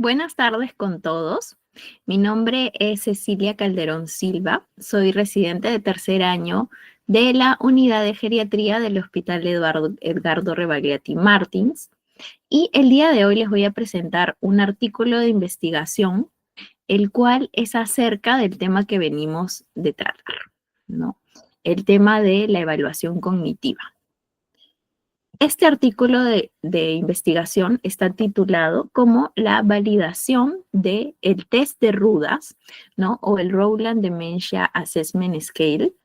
Buenas tardes con todos. Mi nombre es Cecilia Calderón Silva. Soy residente de tercer año de la Unidad de Geriatría del Hospital Edgardo Rebagliati Martins. Y el día de hoy les voy a presentar un artículo de investigación, el cual es acerca del tema que venimos de tratar, ¿no? El tema de la evaluación cognitiva. Este artículo de investigación está titulado como la validación del test de Rudas, ¿no? O el Rowland Dementia Assessment Scale,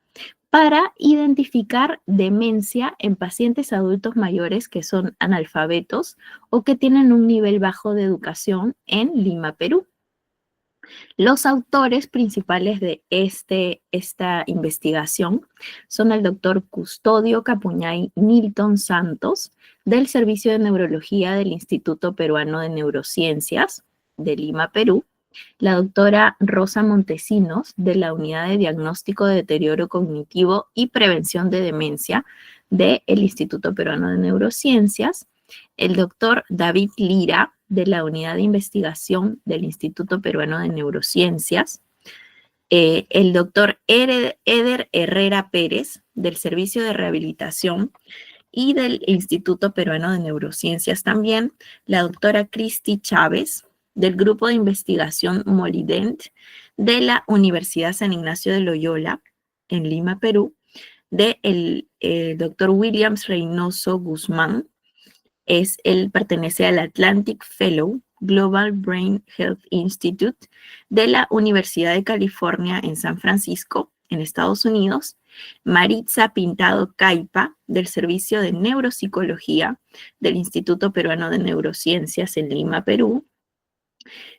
para identificar demencia en pacientes adultos mayores que son analfabetos o que tienen un nivel bajo de educación en Lima, Perú. Los autores principales de esta investigación son el doctor Custodio Capuñay Milton Santos, del Servicio de Neurología del Instituto Peruano de Neurociencias de Lima, Perú, la doctora Rosa Montesinos, de la Unidad de Diagnóstico de Deterioro Cognitivo y Prevención de Demencia del Instituto Peruano de Neurociencias, el doctor David Lira, de la Unidad de Investigación del Instituto Peruano de Neurociencias, el doctor Eder Herrera Pérez, del Servicio de Rehabilitación y del Instituto Peruano de Neurociencias también, la doctora Cristi Chávez, del Grupo de Investigación Molident de la Universidad San Ignacio de Loyola, en Lima, Perú, del doctor Williams Reynoso Guzmán. Él pertenece al Atlantic Fellow Global Brain Health Institute de la Universidad de California en San Francisco, en Estados Unidos, Maritza Pintado Caipa, del Servicio de Neuropsicología del Instituto Peruano de Neurociencias en Lima, Perú,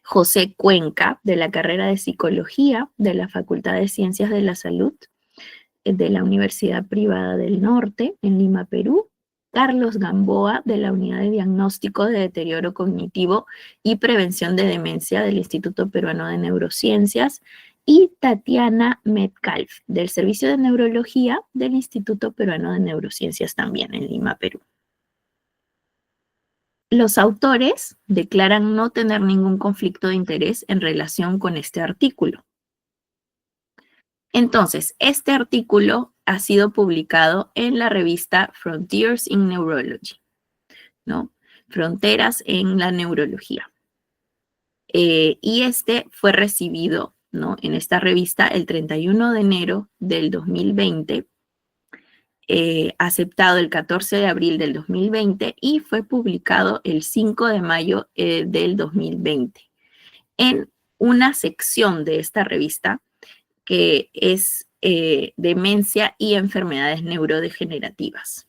José Cuenca, de la carrera de Psicología de la Facultad de Ciencias de la Salud de la Universidad Privada del Norte en Lima, Perú, Carlos Gamboa, de la Unidad de Diagnóstico de Deterioro Cognitivo y Prevención de Demencia del Instituto Peruano de Neurociencias, y Tatiana Metcalf, del Servicio de Neurología del Instituto Peruano de Neurociencias también en Lima, Perú. Los autores declaran no tener ningún conflicto de interés en relación con este artículo. Entonces, este artículo ha sido publicado en la revista Frontiers in Neurology, ¿no? Fronteras en la Neurología. Y este fue recibido, ¿no?, en esta revista el 31 de enero del 2020, aceptado el 14 de abril del 2020 y fue publicado el 5 de mayo del 2020 en una sección de esta revista que es demencia y enfermedades neurodegenerativas.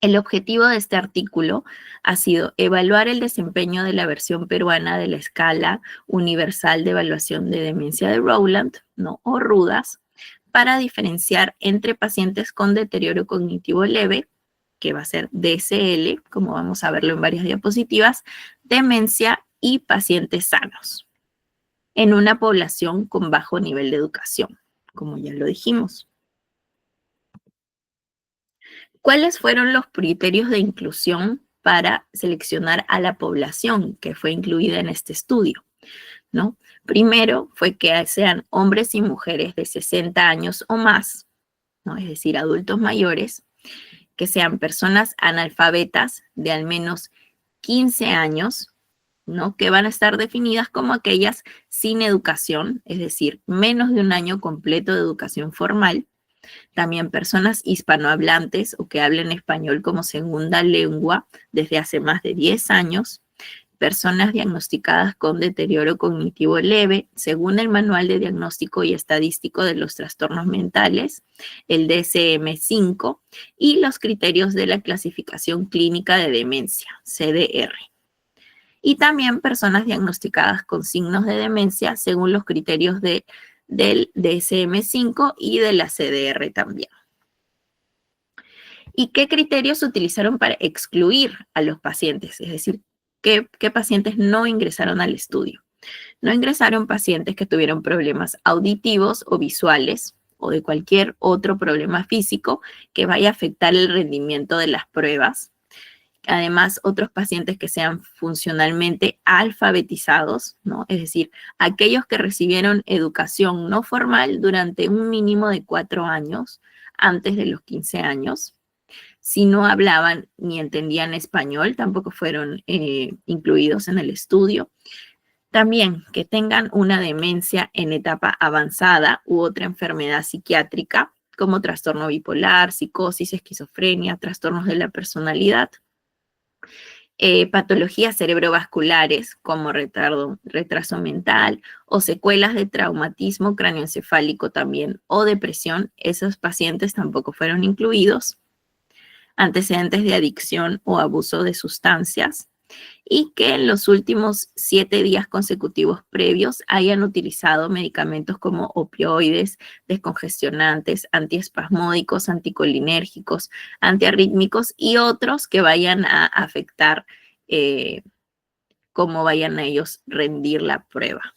El objetivo de este artículo ha sido evaluar el desempeño de la versión peruana de la escala universal de evaluación de demencia de Rowland, ¿no?, o RUDAS, para diferenciar entre pacientes con deterioro cognitivo leve, que va a ser DCL, como vamos a verlo en varias diapositivas, demencia y pacientes sanos, en una población con bajo nivel de educación, como ya lo dijimos. ¿Cuáles fueron los criterios de inclusión para seleccionar a la población que fue incluida en este estudio, ¿no? Primero fue que sean hombres y mujeres de 60 años o más, ¿no?, es decir, adultos mayores, que sean personas analfabetas de al menos 15 años, ¿no?, que van a estar definidas como aquellas sin educación, es decir, menos de un año completo de educación formal. También personas hispanohablantes o que hablen español como segunda lengua desde hace más de 10 años, personas diagnosticadas con deterioro cognitivo leve, según el Manual de Diagnóstico y Estadístico de los Trastornos Mentales, el DSM-5, y los criterios de la Clasificación Clínica de Demencia, CDR. Y también personas diagnosticadas con signos de demencia según los criterios del DSM-5 y de la CDR también. ¿Y qué criterios se utilizaron para excluir a los pacientes? Es decir, ¿qué pacientes no ingresaron al estudio? No ingresaron pacientes que tuvieron problemas auditivos o visuales o de cualquier otro problema físico que vaya a afectar el rendimiento de las pruebas, Además, otros pacientes que sean funcionalmente alfabetizados, ¿no? Es decir, aquellos que recibieron educación no formal durante un mínimo de 4 años antes de los 15 años. Si no hablaban ni entendían español, tampoco fueron incluidos en el estudio. También que tengan una demencia en etapa avanzada u otra enfermedad psiquiátrica, como trastorno bipolar, psicosis, esquizofrenia, trastornos de la personalidad, patologías cerebrovasculares como retraso mental o secuelas de traumatismo cráneoencefálico también o depresión, esos pacientes tampoco fueron incluidos, antecedentes de adicción o abuso de sustancias, y que en los últimos 7 días consecutivos previos hayan utilizado medicamentos como opioides, descongestionantes, antiespasmódicos, anticolinérgicos, antiarrítmicos y otros que vayan a afectar cómo vayan a ellos rendir la prueba.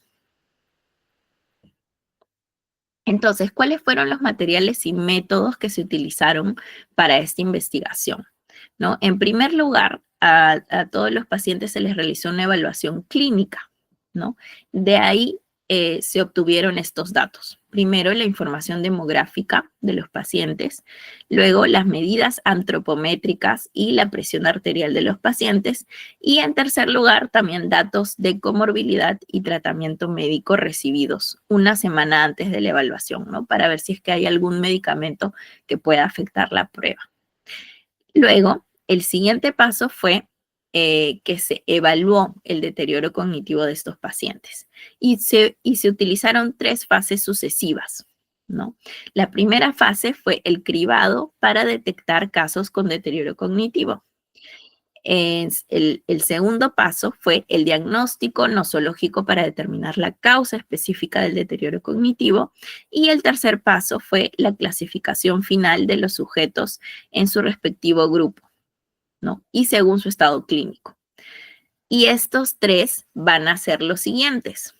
Entonces, ¿cuáles fueron los materiales y métodos que se utilizaron para esta investigación? ¿No? En primer lugar, a todos los pacientes se les realizó una evaluación clínica, ¿no? De ahí se obtuvieron estos datos. Primero, la información demográfica de los pacientes, luego las medidas antropométricas y la presión arterial de los pacientes, y en tercer lugar, también datos de comorbilidad y tratamiento médico recibidos una semana antes de la evaluación, ¿no? Para ver si es que hay algún medicamento que pueda afectar la prueba. Luego, el siguiente paso fue que se evaluó el deterioro cognitivo de estos pacientes y se utilizaron 3 fases sucesivas, ¿no? La primera fase fue el cribado para detectar casos con deterioro cognitivo. El segundo paso fue el diagnóstico nosológico para determinar la causa específica del deterioro cognitivo, y el tercer paso fue la clasificación final de los sujetos en su respectivo grupo, ¿no? Y según su estado clínico. Y estos 3 van a ser los siguientes: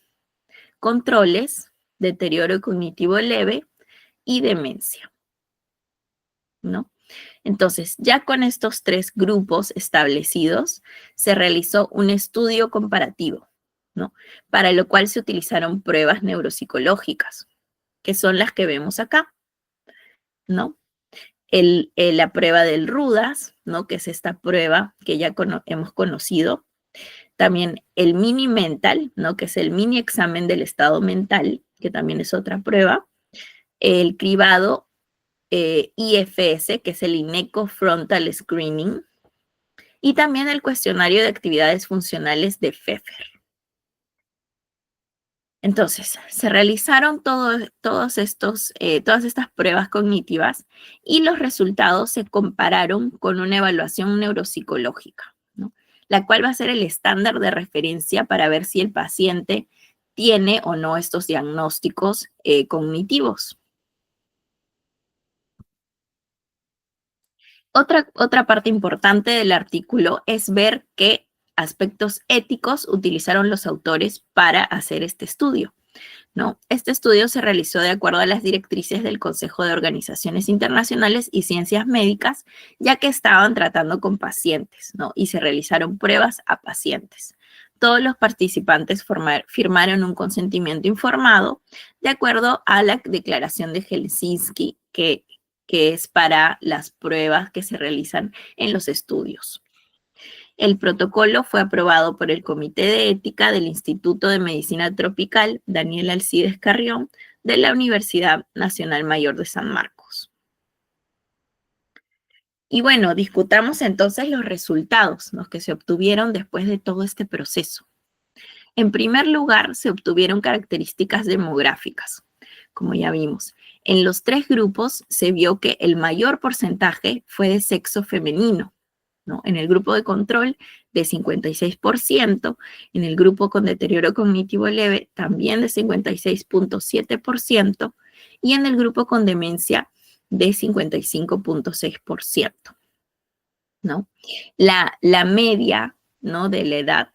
controles, deterioro cognitivo leve y demencia, ¿no? Entonces, ya con estos 3 grupos establecidos, se realizó un estudio comparativo, ¿no? Para lo cual se utilizaron pruebas neuropsicológicas, que son las que vemos acá, ¿no? La prueba del RUDAS, ¿no? Que es esta prueba que ya hemos conocido. También el mini mental, ¿no? Que es el mini examen del estado mental, que también es otra prueba. El cribado IFS, que es el INECO Frontal Screening, y también el cuestionario de actividades funcionales de Pfeffer. Entonces, se realizaron todas estas pruebas cognitivas y los resultados se compararon con una evaluación neuropsicológica, ¿no? La cual va a ser el estándar de referencia para ver si el paciente tiene o no estos diagnósticos cognitivos. Otra parte importante del artículo es ver qué aspectos éticos utilizaron los autores para hacer este estudio, ¿no? Este estudio se realizó de acuerdo a las directrices del Consejo de Organizaciones Internacionales y Ciencias Médicas, ya que estaban tratando con pacientes, ¿no? Y se realizaron pruebas a pacientes. Todos los participantes firmaron un consentimiento informado de acuerdo a la Declaración de Helsinki, que es para las pruebas que se realizan en los estudios. El protocolo fue aprobado por el Comité de Ética del Instituto de Medicina Tropical Daniel Alcides Carrión de la Universidad Nacional Mayor de San Marcos. Y bueno, discutamos entonces los resultados, los que se obtuvieron después de todo este proceso. En primer lugar, se obtuvieron características demográficas, como ya vimos. En los 3 grupos se vio que el mayor porcentaje fue de sexo femenino, ¿no? En el grupo de control de 56%, en el grupo con deterioro cognitivo leve también de 56.7% y en el grupo con demencia de 55.6%, ¿no? La media, ¿no?, de la edad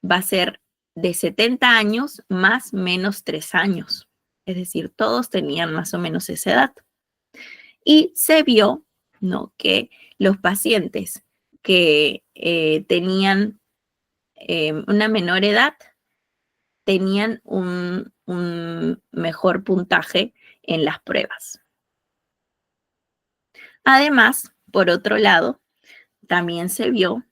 va a ser de 70 años más menos 3 años. Es decir, todos tenían más o menos esa edad. Y se vio, ¿no?, que los pacientes que tenían una menor edad tenían un mejor puntaje en las pruebas. Además, por otro lado, también se vio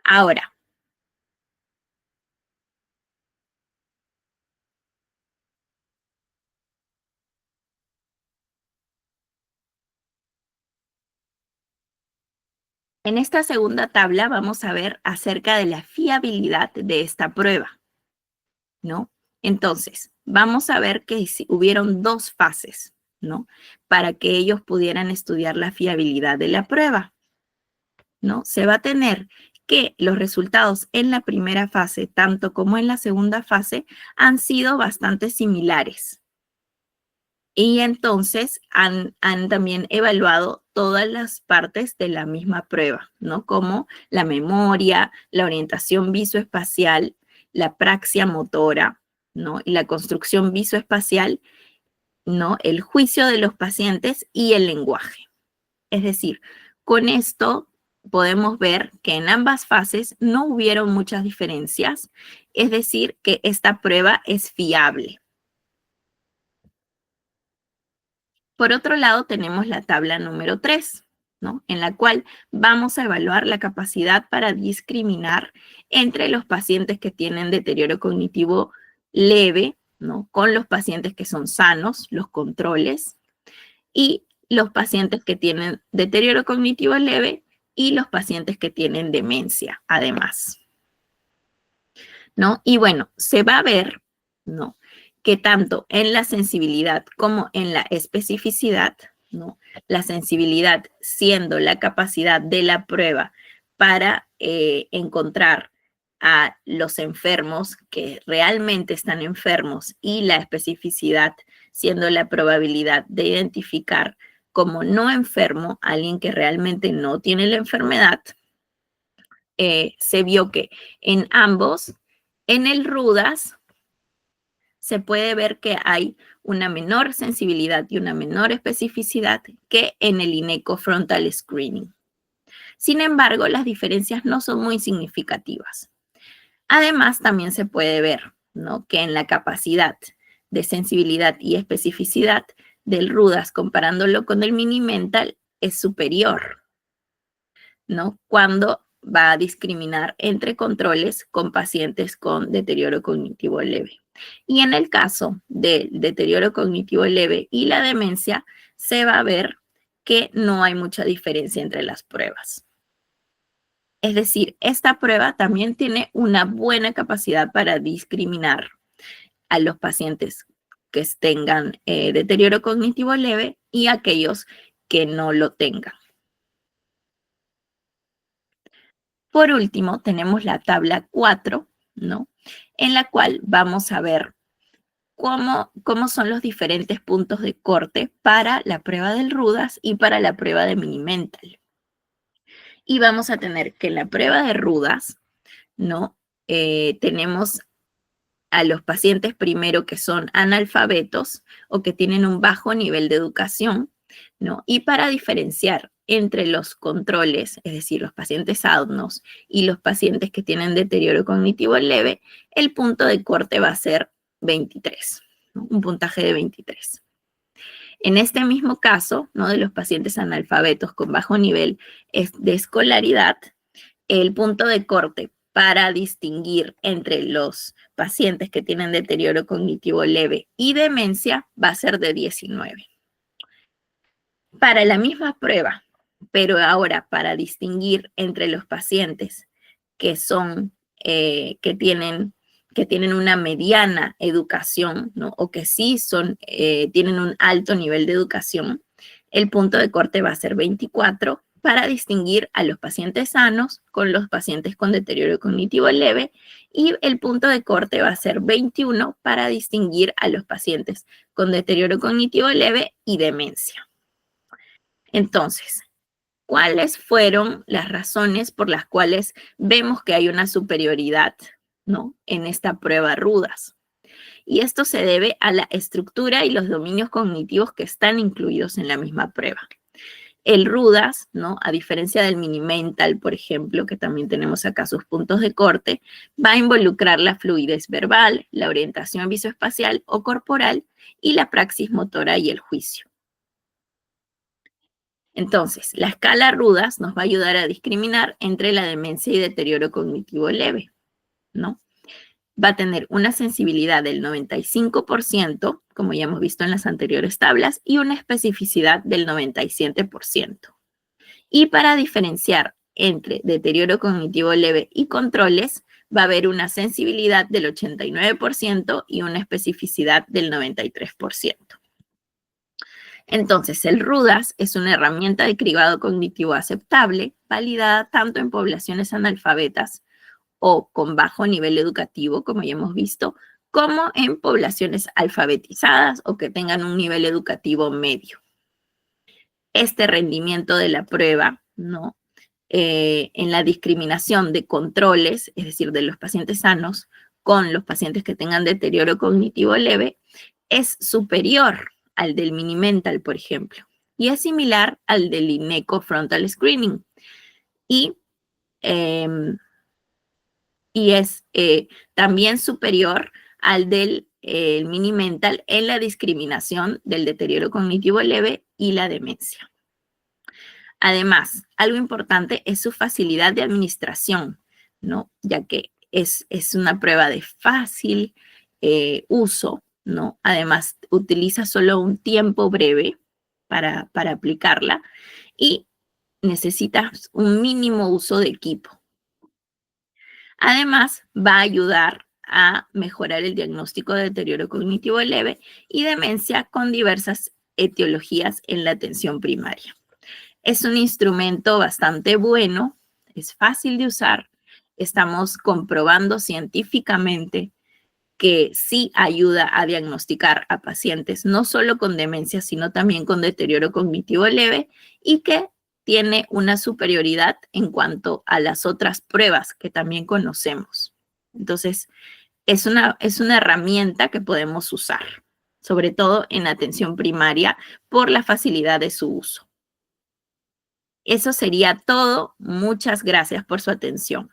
ahora. En esta segunda tabla vamos a ver acerca de la fiabilidad de esta prueba, ¿no? Entonces, vamos a ver que hubieron dos fases, ¿no? Para que ellos pudieran estudiar la fiabilidad de la prueba, ¿no? Se va a tener que los resultados en la primera fase, tanto como en la segunda fase, han sido bastante similares. Y entonces han también evaluado todas las partes de la misma prueba, ¿no? Como la memoria, la orientación visoespacial, la praxia motora, ¿no? Y la construcción visoespacial, ¿no? El juicio de los pacientes y el lenguaje. Es decir, con esto podemos ver que en ambas fases no hubieron muchas diferencias, es decir, que esta prueba es fiable. Por otro lado, tenemos la tabla número 3, ¿no? En la cual vamos a evaluar la capacidad para discriminar entre los pacientes que tienen deterioro cognitivo leve, ¿no? Con los pacientes que son sanos, los controles, y los pacientes que tienen deterioro cognitivo leve y los pacientes que tienen demencia, además, ¿no? Y bueno, se va a ver, ¿no? Que tanto en la sensibilidad como en la especificidad, ¿no? La sensibilidad siendo la capacidad de la prueba para encontrar a los enfermos que realmente están enfermos y la especificidad siendo la probabilidad de identificar como no enfermo a alguien que realmente no tiene la enfermedad, se vio que en ambos, en el RUDAS, se puede ver que hay una menor sensibilidad y una menor especificidad que en el INECO Frontal Screening. Sin embargo, las diferencias no son muy significativas. Además, también se puede ver, ¿no? Que en la capacidad de sensibilidad y especificidad del RUDAS comparándolo con el Mini-Mental es superior, ¿no? Cuando va a discriminar entre controles con pacientes con deterioro cognitivo leve. Y en el caso del deterioro cognitivo leve y la demencia, se va a ver que no hay mucha diferencia entre las pruebas. Es decir, esta prueba también tiene una buena capacidad para discriminar a los pacientes que tengan deterioro cognitivo leve y aquellos que no lo tengan. Por último, tenemos la tabla 4, ¿no? En la cual vamos a ver cómo son los diferentes puntos de corte para la prueba del RUDAS y para la prueba de Mini-Mental. Y vamos a tener que en la prueba de RUDAS, ¿no? Tenemos a los pacientes primero que son analfabetos o que tienen un bajo nivel de educación, ¿no? Y para diferenciar entre los controles, es decir, los pacientes ADNOS y los pacientes que tienen deterioro cognitivo leve, el punto de corte va a ser 23, ¿no? Un puntaje de 23. En este mismo caso, ¿no? De los pacientes analfabetos con bajo nivel de escolaridad, el punto de corte para distinguir entre los pacientes que tienen deterioro cognitivo leve y demencia va a ser de 19. Para la misma prueba, pero ahora para distinguir entre los pacientes que son, que tienen que tienen una mediana educación, ¿no? O que sí tienen un alto nivel de educación, el punto de corte va a ser 24 para distinguir a los pacientes sanos con los pacientes con deterioro cognitivo leve, y el punto de corte va a ser 21 para distinguir a los pacientes con deterioro cognitivo leve y demencia. Entonces, ¿cuáles fueron las razones por las cuales vemos que hay una superioridad, ¿no?, en esta prueba RUDAS? Y esto se debe a la estructura y los dominios cognitivos que están incluidos en la misma prueba. El RUDAS, ¿no?, a diferencia del Mini-Mental, por ejemplo, que también tenemos acá sus puntos de corte, va a involucrar la fluidez verbal, la orientación visoespacial o corporal y la praxis motora y el juicio. Entonces, la escala RUDAS nos va a ayudar a discriminar entre la demencia y deterioro cognitivo leve, ¿no? Va a tener una sensibilidad del 95%, como ya hemos visto en las anteriores tablas, y una especificidad del 97%. Y para diferenciar entre deterioro cognitivo leve y controles, va a haber una sensibilidad del 89% y una especificidad del 93%. Entonces, el RUDAS es una herramienta de cribado cognitivo aceptable, validada tanto en poblaciones analfabetas o con bajo nivel educativo, como ya hemos visto, como en poblaciones alfabetizadas o que tengan un nivel educativo medio. Este rendimiento de la prueba, ¿no?, en la discriminación de controles, es decir, de los pacientes sanos con los pacientes que tengan deterioro cognitivo leve, es superior al del Mini-Mental, por ejemplo, y es similar al del INECO Frontal Screening. Y es también superior al del Mini-Mental en la discriminación del deterioro cognitivo leve y la demencia. Además, algo importante es su facilidad de administración, ¿no?, ya que es una prueba de fácil uso, ¿no? Además, utiliza solo un tiempo breve para aplicarla y necesitas un mínimo uso de equipo. Además, va a ayudar a mejorar el diagnóstico de deterioro cognitivo leve y demencia con diversas etiologías en la atención primaria. Es un instrumento bastante bueno, es fácil de usar. Estamos comprobando científicamente que sí ayuda a diagnosticar a pacientes no solo con demencia, sino también con deterioro cognitivo leve, y que tiene una superioridad en cuanto a las otras pruebas que también conocemos. Entonces, es una herramienta que podemos usar, sobre todo en atención primaria, por la facilidad de su uso. Eso sería todo. Muchas gracias por su atención.